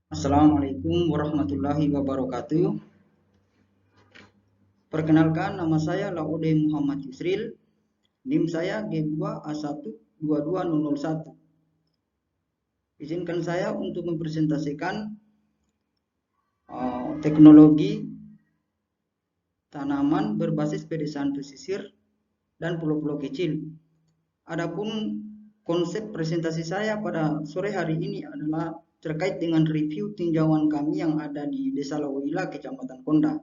Assalamualaikum warahmatullahi wabarakatuh. Perkenalkan, nama saya Laude Muhammad Yusril. NIM saya G2A122001. Izinkan saya untuk mempresentasikan teknologi tanaman berbasis pedesaan pesisir dan pulau-pulau kecil. Adapun konsep presentasi saya pada sore hari ini adalah terkait dengan review tinjauan kami yang ada di Desa Lawila, Kecamatan Konda.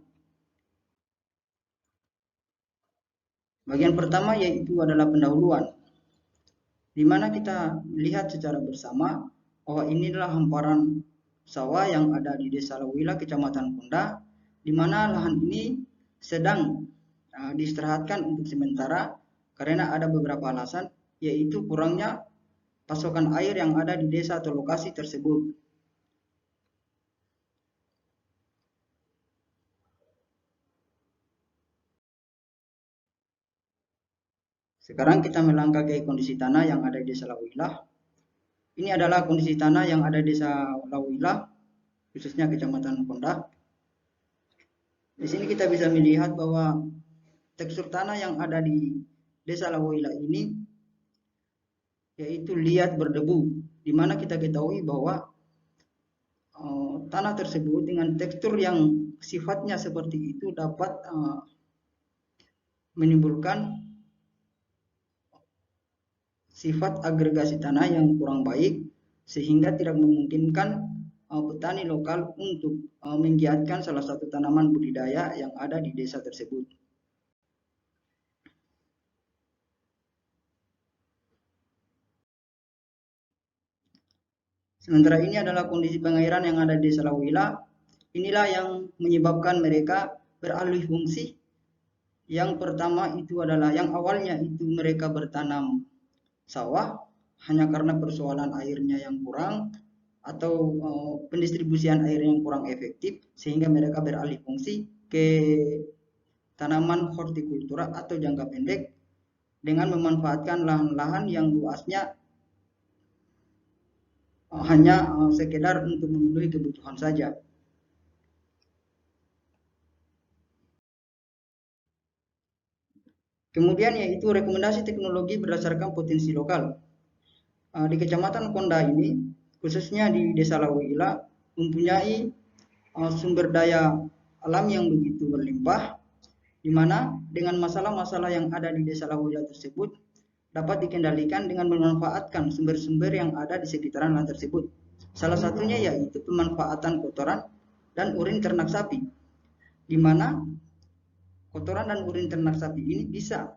Bagian pertama yaitu adalah pendahuluan, di mana kita melihat secara bersama bahwa inilah hamparan sawah yang ada di Desa Lawila, Kecamatan Konda, di mana lahan ini sedang diistirahatkan untuk sementara karena ada beberapa alasan, yaitu kurangnya pasokan air yang ada di desa atau lokasi tersebut. Sekarang kita melangkah ke kondisi tanah yang ada di Desa Lawila. Ini adalah kondisi tanah yang ada di Desa Lawila, khususnya Kecamatan Konda. Di sini kita bisa melihat bahwa tekstur tanah yang ada di Desa Lawila ini yaitu liat berdebu, di mana kita ketahui bahwa tanah tersebut dengan tekstur yang sifatnya seperti itu dapat menimbulkan sifat agregasi tanah yang kurang baik, sehingga tidak memungkinkan petani lokal untuk menggiatkan salah satu tanaman budidaya yang ada di desa tersebut. Sementara ini adalah kondisi pengairan yang ada di Desa Lawila. Inilah yang menyebabkan mereka beralih fungsi. Yang pertama itu adalah yang awalnya itu mereka bertanam sawah hanya karena persoalan airnya yang kurang atau pendistribusian air yang kurang efektif, sehingga mereka beralih fungsi ke tanaman hortikultura atau jangka pendek dengan memanfaatkan lahan-lahan yang luasnya hanya sekedar untuk memenuhi kebutuhan saja. Kemudian yaitu rekomendasi teknologi berdasarkan potensi lokal. Di Kecamatan Konda ini, khususnya di Desa Lawila, mempunyai sumber daya alam yang begitu berlimpah, di mana dengan masalah-masalah yang ada di Desa Lawila tersebut dapat dikendalikan dengan memanfaatkan sumber-sumber yang ada di sekitaran lahan tersebut. Salah satunya yaitu pemanfaatan kotoran dan urin ternak sapi, di mana kotoran dan urin ternak sapi ini bisa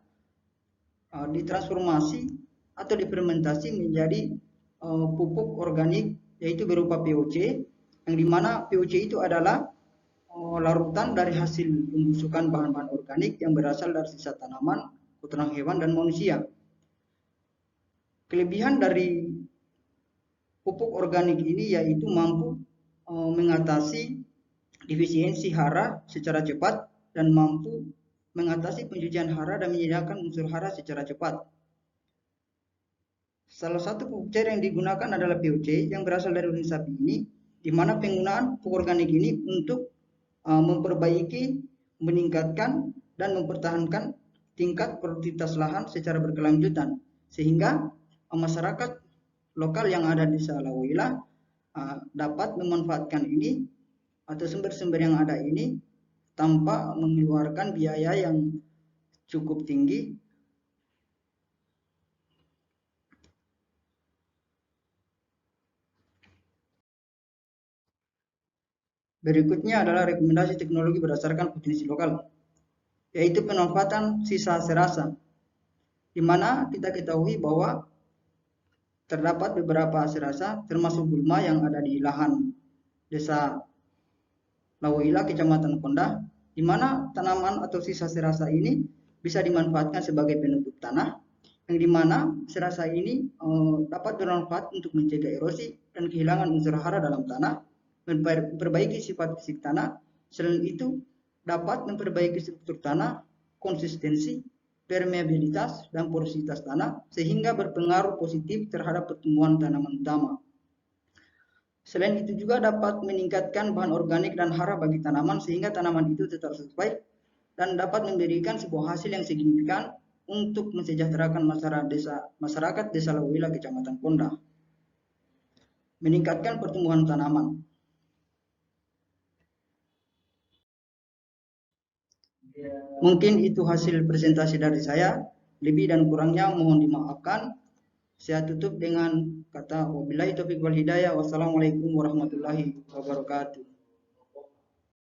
ditransformasi atau difermentasi menjadi pupuk organik, yaitu berupa POC, yang dimana POC itu adalah larutan dari hasil pembusukan bahan-bahan organik yang berasal dari sisa tanaman, kotoran hewan, dan manusia. Kelebihan dari pupuk organik ini yaitu mampu mengatasi defisiensi hara secara cepat dan mampu mengatasi pencucian hara dan menyediakan unsur hara secara cepat. Salah satu pupuk cair yang digunakan adalah POC yang berasal dari urin sapi ini, di mana penggunaan pupuk organik ini untuk memperbaiki, meningkatkan, dan mempertahankan tingkat produktivitas lahan secara berkelanjutan, sehingga masyarakat lokal yang ada di Salawila dapat memanfaatkan ini atau sumber-sumber yang ada ini tanpa mengeluarkan biaya yang cukup tinggi. Berikutnya adalah rekomendasi teknologi berdasarkan potensi lokal, yaitu pemanfaatan sisa serasa, di mana kita ketahui bahwa terdapat beberapa serasa termasuk gulma yang ada di lahan Desa Lawila, Kecamatan Konda, di mana tanaman atau sisa serasa ini bisa dimanfaatkan sebagai penutup tanah, yang dimana serasa ini dapat bermanfaat untuk mencegah erosi dan kehilangan unsur hara dalam tanah, memperbaiki sifat fisik tanah. Selain itu dapat memperbaiki struktur tanah, konsistensi, permeabilitas, dan porositas tanah, sehingga berpengaruh positif terhadap pertumbuhan tanaman utama. Selain itu juga dapat meningkatkan bahan organik dan hara bagi tanaman sehingga tanaman itu tetap baik dan dapat memberikan sebuah hasil yang signifikan untuk mensejahterakan masyarakat desa Lawila, Kecamatan Ponda. Meningkatkan pertumbuhan tanaman. Mungkin itu hasil presentasi dari saya. Lebih dan kurangnya mohon dimaafkan. Saya tutup dengan kata wabillahi taufiq wal hidayah. Wassalamualaikum warahmatullahi wabarakatuh.